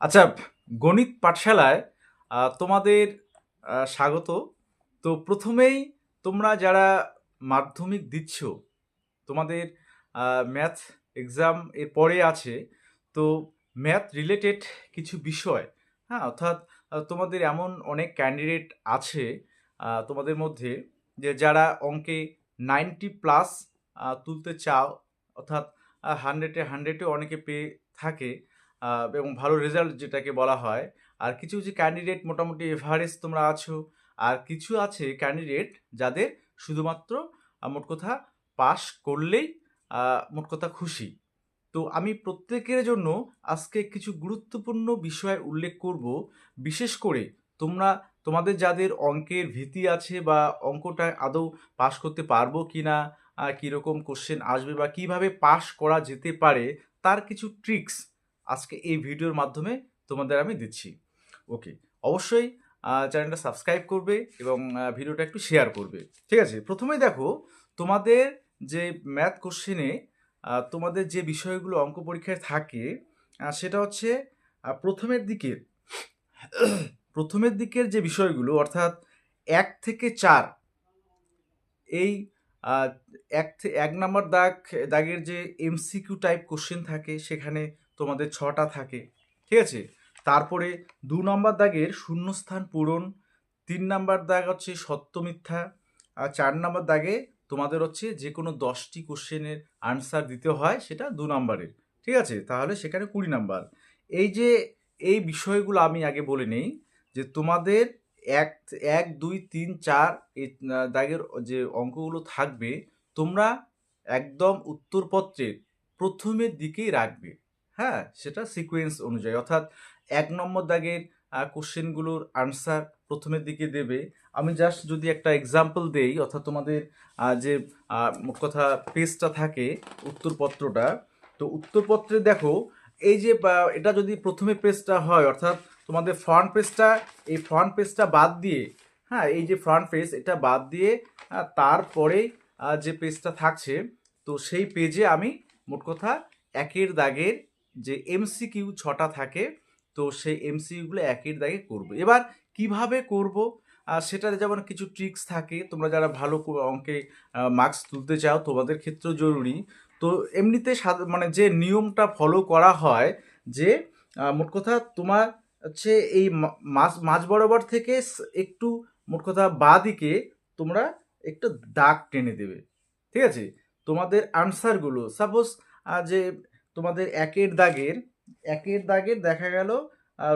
আচ্ছা, গণিত পাঠশালায় তোমাদের স্বাগত। তো প্রথমেই তোমরা যারা মাধ্যমিক দিচ্ছ, তোমাদের ম্যাথ এক্সাম এর পরে আছে। তো ম্যাথ রিলেটেড কিছু বিষয়, হ্যাঁ, অর্থাৎ তোমাদের এমন অনেক ক্যান্ডিডেট আছে তোমাদের মধ্যে যে যারা অঙ্কে 90+ তুলতে চাও, অর্থাৎ 100-এ অনেকে পেয়ে থাকে এবং ভালো রেজাল্ট যেটাকে বলা হয়। আর কিছু কিছু ক্যান্ডিডেট মোটামুটি এভারেজ তোমরা আছো। আর কিছু আছে ক্যান্ডিডেট যাদের শুধুমাত্র মোট কথা পাশ করলেই মোট কথা খুশি। তো আমি প্রত্যেকের জন্য আজকে কিছু গুরুত্বপূর্ণ বিষয় উল্লেখ করব। বিশেষ করে তোমরা তোমাদের যাদের অঙ্কের ভীতি আছে বা অঙ্কটা আদৌ পাশ করতে পারবো কি না, কীরকম কোশ্চেন আসবে বা কিভাবে পাশ করা যেতে পারে, তার কিছু ট্রিক্স আজকে এই ভিডিওর মাধ্যমে তোমাদের আমি দিচ্ছি। ওকে, অবশ্যই চ্যানেলটা সাবস্ক্রাইব করবে এবং ভিডিওটা একটু শেয়ার করবে। ঠিক আছে, প্রথমেই দেখো তোমাদের যে ম্যাথ কোশ্চেনে তোমাদের যে বিষয়গুলো অঙ্ক পরীক্ষায় থাকে সেটা হচ্ছে প্রথমের দিকের প্রথমের দিকের যে বিষয়গুলো, অর্থাৎ 1 থেকে 4, এই আহ, এক নাম্বার দাগের যে এমসিকিউ টাইপ কোশ্চেন থাকে সেখানে তোমাদের 6টা থাকে। ঠিক আছে, তারপরে 2 নম্বর দাগের শূন্যস্থান পূরণ, 3 নম্বর দাগ হচ্ছে সত্য মিথ্যা, আর 4 নম্বর দাগে তোমাদের হচ্ছে যে কোনো 10টি কোশ্চেনের আনসার দিতে হয়, সেটা 2 নম্বরের। ঠিক আছে, তাহলে সেখানে 20 নম্বর। এই যে এই বিষয়গুলো আমি আগে বলে নেই যে তোমাদের এক 1, 2, 3, 4 এই দাগের যে অঙ্কগুলো থাকবে, তোমরা একদম উত্তরপত্রের প্রথমের দিকেই রাখবে। হ্যাঁ, সেটা সিকোয়েন্স অনুযায়ী, অর্থাৎ 1 নম্বর দাগের কোশ্চেনগুলোর আনসার প্রথমের দিকে দেবে। আমি জাস্ট যদি একটা এক্সাম্পল দেই, অর্থাৎ তোমাদের যে মোট কথা পেজটা থাকে উত্তরপত্রটা, তো উত্তরপত্রে দেখো এই যে এটা যদি প্রথমে পেজটা হয়, অর্থাৎ তোমাদের ফ্রন্ট পেজটা, এই ফ্রন্ট পেজটা বাদ দিয়ে, হ্যাঁ, এই যে ফ্রন্ট পেজ এটা বাদ দিয়ে তারপরে যে পেজটা থাকছে, তো সেই পেজে আমি মোট কথা 1-এর দাগের যে এমসিকিউ 6টা থাকে, তো সেই এমসিকিউগুলো 1-এর দাগে করব। এবার কিভাবে করব সেটার যেমন কিছু ট্রিক্স থাকে, তোমরা যারা ভালো অঙ্কে মার্কস তুলতে চাও তোমাদের ক্ষেত্রেও জরুরি। তো এমনিতে মানে যে নিয়মটা ফলো করা হয় যে মোট কথা তোমার হচ্ছে এই মাঝ বরাবর থেকে একটু মোট কথা বাঁ দিকে তোমরা একটু দাগ টেনে দেবে। ঠিক আছে, তোমাদের আনসারগুলো সাপোজ যে তোমাদের 1-এর দাগের দেখা গেল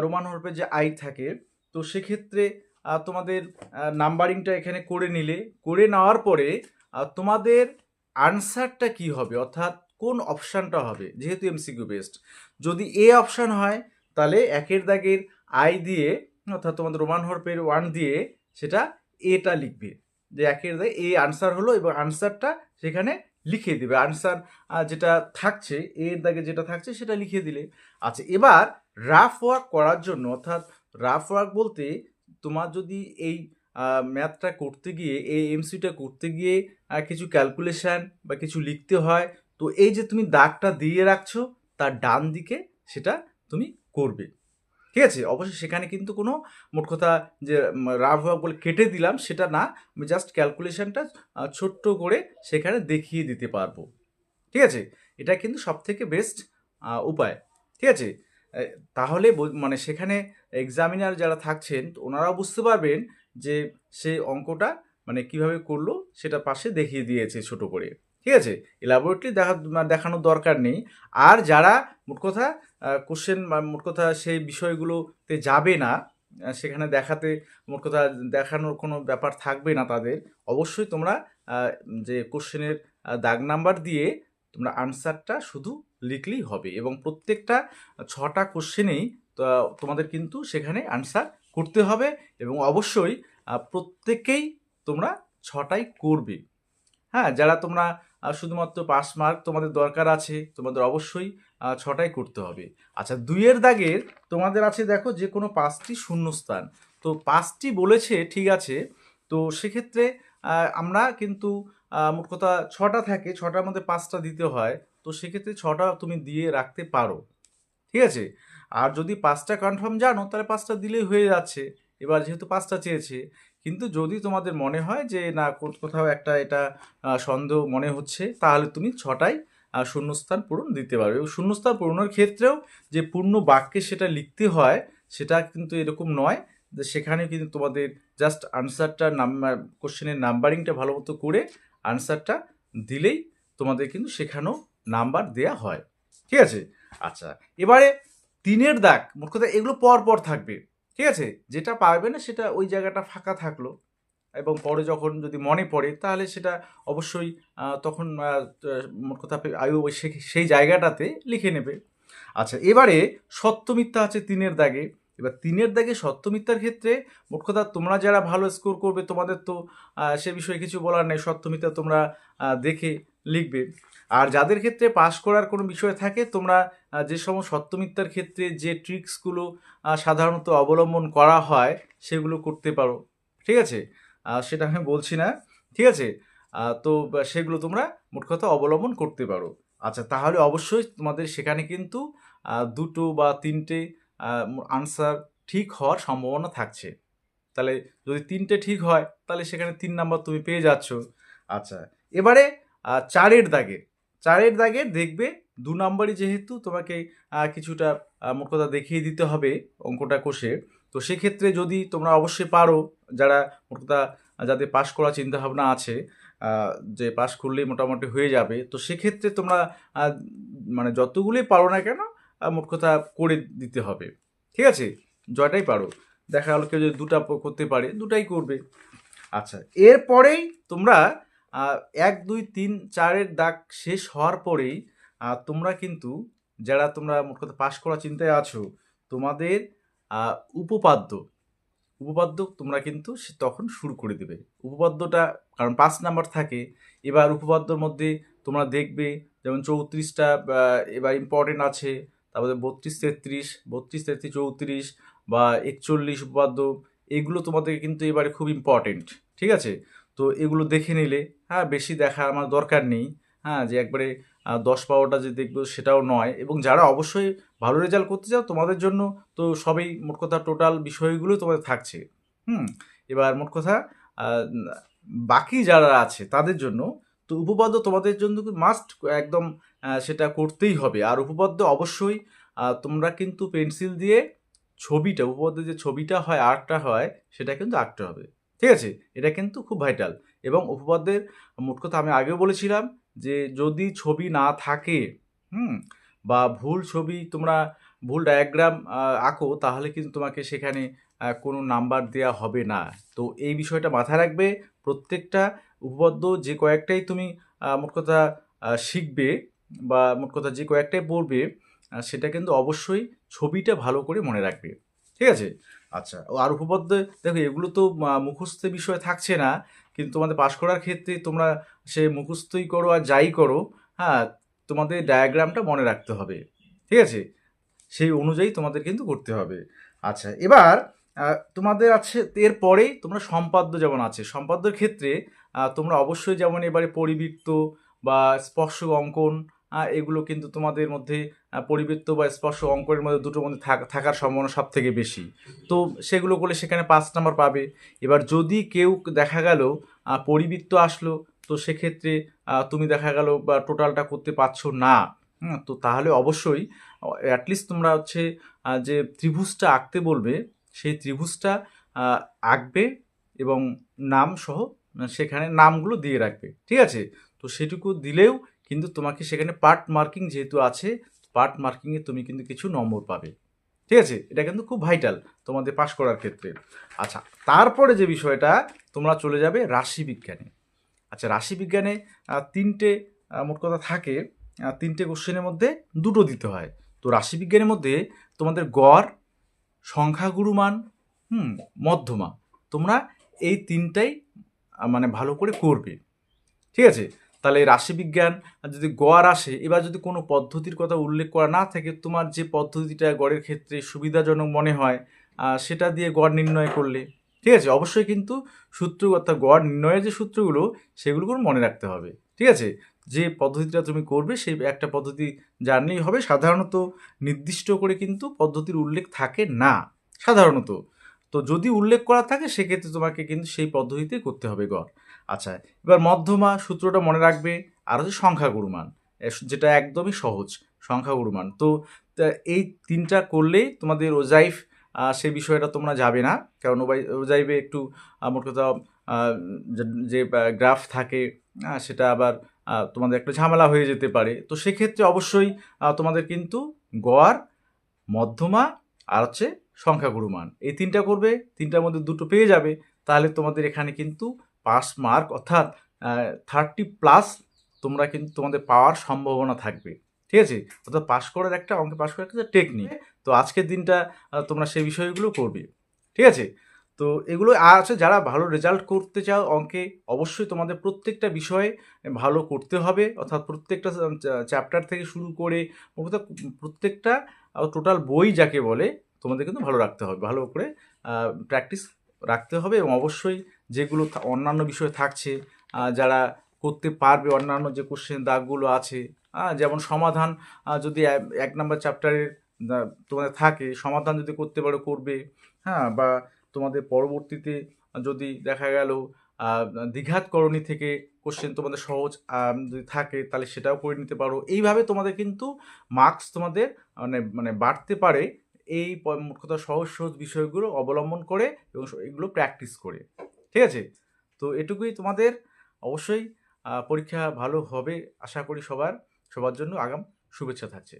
রোমান হরফে যে আই থাকে, তো সেক্ষেত্রে তোমাদের নাম্বারিংটা এখানে করে নিলে, করে নেওয়ার পরে তোমাদের আনসারটা কি হবে, অর্থাৎ কোন অপশানটা হবে, যেহেতু এমসিকিউ বেসড। যদি এ অপশান হয় তাহলে 1-এর দাগের আই দিয়ে, অর্থাৎ তোমাদের রোমান হরফের 1 দিয়ে সেটা এটা লিখবে, যে 1-এর দাগে এ আনসার হলো, এবং আনসারটা সেখানে লিখে দিবে। আনসার যেটা থাকছে, এর দাগে যেটা থাকছে সেটা লিখে দিলে। আচ্ছা, এবার রাফ ওয়ার্ক করার জন্য, অর্থাৎ রাফ ওয়ার্ক বলতে তোমার যদি এই ম্যাথটা করতে গিয়ে, এই এমসিটা করতে গিয়ে কিছু ক্যালকুলেশান বা কিছু লিখতে হয়, তো এই যে তুমি দাগটা দিয়ে রাখছো তার ডান দিকে সেটা তুমি করবে। ঠিক আছে, অবশ্যই সেখানে কিন্তু কোনো মোট কথা যে রাফ ওয়ার্ক বলে কেটে দিলাম সেটা না, আমি জাস্ট ক্যালকুলেশনটা ছোট্ট করে সেখানে দেখিয়ে দিতে পারবো। ঠিক আছে, এটা কিন্তু সব থেকে বেস্ট উপায়। ঠিক আছে, এ, তাহলে মানে সেখানে এক্সামিনার যারা থাকছেন তো ওনারাও বুঝতে পারবেন যে সে অঙ্কটা মানে কিভাবে করলো, সেটা পাশে দেখিয়ে দিয়েছে ছোট করে। ঠিক আছে, এলাবোরেটলি দেখানোর দরকার নেই। আর যারা মোট কথা কোশ্চেন মোট কথা সেই বিষয়গুলোতে যাবে না, সেখানে মোট কথা দেখানোর কোনো ব্যাপার থাকবে না তাদের, অবশ্যই তোমরা যে কোশ্চেনের দাগ নাম্বার দিয়ে তোমরা আনসারটা শুধু লিখলেই হবে, এবং প্রত্যেকটা 6টা কোশ্চেনেই তোমাদের কিন্তু সেখানে আনসার করতে হবে, এবং অবশ্যই প্রত্যেকেই তোমরা 6টাই করবে। হ্যাঁ, যারা তোমরা শুধুমাত্র পাস মার্ক তোমাদের দরকার আছে, তোমাদের অবশ্যই 6টাই করতে হবে। আচ্ছা, 2-এর দাগের তোমাদের আছে দেখো যে কোনো 5টি শূন্যস্থান, তো 5টি বলেছে, ঠিক আছে। তো সেক্ষেত্রে আমরা কিন্তু মোট কথা 6টা থাকে, 6টার মধ্যে 5টা দিতে হয়, তো সেক্ষেত্রে 6টা তুমি দিয়ে রাখতে পারো। ঠিক আছে, আর যদি 5টা কনফার্ম জানো তাহলে 5টা দিলেই হয়ে যাচ্ছে। এবার যেহেতু 5টা চেয়েছে, কিন্তু যদি তোমাদের মনে হয় যে না কোথাও একটা এটা সন্দেহ মনে হচ্ছে, তাহলে তুমি 6টায় শূন্যস্থান পূরণ দিতে পারবে। এবং শূন্যস্থান পূরণের ক্ষেত্রেও যে পূর্ণ বাক্যে সেটা লিখতে হয় সেটা কিন্তু এরকম নয়, যে সেখানে কিন্তু তোমাদের জাস্ট আনসারটা কোশ্চেনের নাম্বারিংটা ভালো মতো করে আনসারটা দিলেই তোমাদের কিন্তু সেখানেও নাম্বার দেয়া হয়। ঠিক আছে? আচ্ছা, এবারে 3-এর দাগ, মোট কথা এগুলো পর পর থাকবে। ঠিক আছে? যেটা পারবে না সেটা ওই জায়গাটা ফাঁকা থাকলো, এবং পরে যখন যদি মনে পড়ে তাহলে সেটা অবশ্যই তখন মোট কথা আয়ু সেই জায়গাটাতে লিখে নেবে। আচ্ছা, এবারে সত্য মিথ্যা আছে 3-এর দাগে। এবার 3-এর দাগে সত্য মিথ্যার ক্ষেত্রে মোট কথা তোমরা যারা ভালো স্কোর করবে তোমাদের তো সে বিষয়ে কিছু বলার নেই, সত্য মিথ্যা তোমরা দেখে লিখবে। আর যাদের ক্ষেত্রে পাস করার কোনো বিষয় থাকে, তোমরা যে সমস্ত সত্য মিথ্যার ক্ষেত্রে যে ট্রিক্সগুলো সাধারণত অবলম্বন করা হয় সেগুলো করতে পারো। ঠিক আছে? সেটা আমি বলছি না। ঠিক আছে? তো সেগুলো তোমরা মোট কথা অবলম্বন করতে পারো। আচ্ছা, তাহলে অবশ্যই তোমাদের সেখানে কিন্তু 2টো বা 3টে আনসার ঠিক হওয়ার সম্ভাবনা থাকছে। তাহলে যদি 3টে ঠিক হয় তাহলে সেখানে 3 নাম্বার তুমি পেয়ে যাচ্ছ। আচ্ছা, এবারে 4-এর দাগে, 4-এর দাগে দেখবে 2 নাম্বারই যেহেতু তোমাকে কিছুটা মোট কথা দেখিয়ে দিতে হবে অঙ্কটা কষে। তো সেক্ষেত্রে যদি তোমরা অবশ্যই পারো, যারা মোট কথা যাদের পাস করার চিন্তাভাবনা আছে, যে পাস করলেই মোটামুটি হয়ে যাবে, তো সেক্ষেত্রে তোমরা মানে যতগুলোই পারো না কেন মোট কথা করে দিতে হবে। ঠিক আছে? জয়টাই পারো। দেখা গেল কেউ যদি 2টা করতে পারে 2টাই করবে। আচ্ছা, এরপরেই তোমরা 1, 2, 3, 4-এর দাগ শেষ হওয়ার পরেই তোমরা কিন্তু যারা তোমরা মোট কথা পাস করার চিন্তায় আছো, তোমাদের উপপাদ্য তোমরা কিন্তু তখন শুরু করে দেবে। উপপাদ্যটা কারণ 5 নাম্বার থাকে। এবার উপপাদ্যর মধ্যে তোমরা দেখবে যেমন 34টা এবার ইম্পর্টেন্ট আছে, তারপরে 32, 33, 32, 33, 34 বা 41 উপপাদ্য, এগুলো তোমাদের কিন্তু এবারে খুব ইম্পর্টেন্ট। ঠিক আছে? তো এগুলো দেখে নিলে, হ্যাঁ, বেশি দেখার আমার দরকার নেই। হ্যাঁ, যে একবারে 10-12টা যে দেখবো সেটাও নয়। এবং যারা অবশ্যই ভালো রেজাল্ট করতে চাও তোমাদের জন্য তো সবই মোট কথা টোটাল বিষয়গুলো তোমাদের থাকছে। এবার মোট কথা বাকি যারা আছে তাদের জন্য তো উপপাদ্য তোমাদের জন্য মাস্ট একদম সেটা করতেই হবে। আর উপপাদ্য অবশ্যই তোমরা কিন্তু পেন্সিল দিয়ে ছবিটা, উপপাদ্যের যে ছবিটা হয়, আর্টটা হয়, সেটা কিন্তু আঁকতে হবে। ঠিক আছে? এটা কিন্তু খুব ভাইটাল। এবং উপপাদ্যের মোট কথা আমি আগেও বলেছিলাম যে যদি ছবি না থাকে, বা ভুল ছবি তোমরা ভুল ডায়াগ্রাম আঁকো, তাহলে কিন্তু তোমাকে সেখানে কোনো নাম্বার দেয়া হবে না। তো এই বিষয়টা মাথায় রাখবে। প্রত্যেকটা উপপাদ্য যে কয়েকটাই তুমি মোট কথা শিখবে, বা মোট কথা যে কয়েকটাই পড়বে, সেটা কিন্তু অবশ্যই ছবিটা ভালো করে মনে রাখবে। ঠিক আছে? আচ্ছা, আর উপপাদ্য দেখো এগুলো তো মুখস্থ বিষয় থাকছে না, কিন্তু তোমাদের পাস করার ক্ষেত্রে তোমরা সে মুখস্থই করো আর যাই করো, হ্যাঁ, তোমাদের ডায়াগ্রামটা মনে রাখতে হবে। ঠিক আছে? সেই অনুযায়ী তোমাদের কিন্তু করতে হবে। আচ্ছা, এবার তোমাদের আছে এরপরেই তোমরা সম্পাদ্য যেমন আছে, সম্পাদ্যর ক্ষেত্রে তোমরা অবশ্যই যেমন এবারে পরিবৃত্ত বা স্পর্শক অঙ্কন, এগুলো কিন্তু তোমাদের মধ্যে পরিবৃত্ত বা স্পর্শক অঙ্কনের মধ্যে দুটোর মধ্যে থাকার সম্ভাবনা সব থেকে বেশি। তো সেগুলো করলে সেখানে 5 নাম্বার পাবে। এবার যদি কেউ দেখা গেল পরিবৃত্ত আসলো, তো সেক্ষেত্রে তুমি দেখা গেল বা টোটালটা করতে পারছো না, তো তাহলে অবশ্যই অ্যাটলিস্ট তোমরা হচ্ছে যে ত্রিভুজটা আঁকতে বলবে সেই ত্রিভুজটা আঁকবে এবং নাম সহ সেখানে নামগুলো দিয়ে রাখবে। ঠিক আছে? তো সেটুকু দিলেও কিন্তু তোমাকে সেখানে পার্ট মার্কিং যেহেতু আছে, পার্ট মার্কিংয়ে তুমি কিন্তু কিছু নম্বর পাবে। ঠিক আছে? এটা কিন্তু খুব ভাইটাল তোমাদের পাস করার ক্ষেত্রে। আচ্ছা, তারপরে যে বিষয়টা তোমরা চলে যাবে রাশিবিজ্ঞানে। আচ্ছা, রাশিবিজ্ঞানে 3টে মোট কথা থাকে, 3টে কোশ্চেনের মধ্যে 2টো দিতে হয়। তো রাশিবিজ্ঞানের মধ্যে তোমাদের গড়, সংখ্যাগুরু মান, মধ্যমা, তোমরা এই 3টাই মানে ভালো করে করবে। ঠিক আছে? তাহলে রাশিবিজ্ঞান যদি গড় আসে, এবার যদি কোনো পদ্ধতির কথা উল্লেখ করা না থাকে, তোমার যে পদ্ধতিটা গড়ের ক্ষেত্রে সুবিধাজনক মনে হয় সেটা দিয়ে গড় নির্ণয় করলে। ঠিক আছে? অবশ্যই কিন্তু সূত্র অর্থাৎ গড় নির্ণয়ের যে সূত্রগুলো সেগুলো মনে রাখতে হবে। ঠিক আছে? যে পদ্ধতিটা তুমি করবে সেই একটা পদ্ধতি জানলেই হবে। সাধারণত নির্দিষ্ট করে কিন্তু পদ্ধতির উল্লেখ থাকে না সাধারণত। তো যদি উল্লেখ করা থাকে সেক্ষেত্রে তোমাকে কিন্তু সেই পদ্ধতিতে করতে হবে গড়। আচ্ছা, এবার মধ্যমা সূত্রটা মনে রাখবে। আর হচ্ছে সংখ্যাগুরু মান, যেটা একদমই সহজ, সংখ্যাগুরু মান। তো এই ৩টা করলেই তোমাদের ওজাইফ সে বিষয়টা তোমরা যাবে না। কারণ ওজাইফে একটু মোট কথা যে গ্রাফ থাকে সেটা আবার তোমাদের একটা ঝামেলা হয়ে যেতে পারে। তো সেক্ষেত্রে অবশ্যই তোমাদের কিন্তু গড়, মধ্যমা আর হচ্ছে সংখ্যাগুরু মান এই ৩টা করবে। ৩টার মধ্যে ২টো পেয়ে যাবে, তাহলে তোমাদের এখানে কিন্তু পাস মার্ক অর্থাৎ 30+ তোমরা কিন্তু তোমাদের পাওয়ার সম্ভাবনা থাকবে। ঠিক আছে? অর্থাৎ অঙ্কে পাস করার একটা টেকনিক। তো আজকের দিনটা তোমরা সেই বিষয়গুলো করবে। ঠিক আছে? তো এগুলো আছে, যারা ভালো রেজাল্ট করতে চাও অঙ্কে, অবশ্যই তোমাদের প্রত্যেকটা বিষয়ে ভালো করতে হবে। অর্থাৎ প্রত্যেকটা চ্যাপ্টার থেকে শুরু করে প্রত্যেকটা টোটাল বই যাকে বলে তোমাদের কিন্তু ভালো রাখতে হবে, ভালো করে প্র্যাকটিস রাখতে হবে। এবং অবশ্যই যেগুলো অন্যান্য বিষয় থাকছে যারা করতে পারবে, অন্যান্য যে কোশ্চেন দাগগুলো আছে, যেমন সমাধান যদি 1 নম্বর চ্যাপ্টারের তোমাদের থাকে, সমাধান যদি করতে পারো করবে। হ্যাঁ, বা তোমাদের পরবর্তীতে যদি দেখা গেল দ্বিঘাতকরণী থেকে কোশ্চেন তোমাদের সহজ যদি থাকে তাহলে সেটাও করে নিতে পারো। এইভাবে তোমাদের কিন্তু মার্কস তোমাদের মানে বাড়তে পারে এই মোট কথা সহজ সহজ বিষয়গুলো অবলম্বন করে এবং এগুলো প্র্যাকটিস করে। ঠিক আছে? তো এটুকুই তোমাদের। অবশ্যই পরীক্ষা ভালো হবে আশা করি। সবার জন্য আগাম শুভেচ্ছা থাকছে।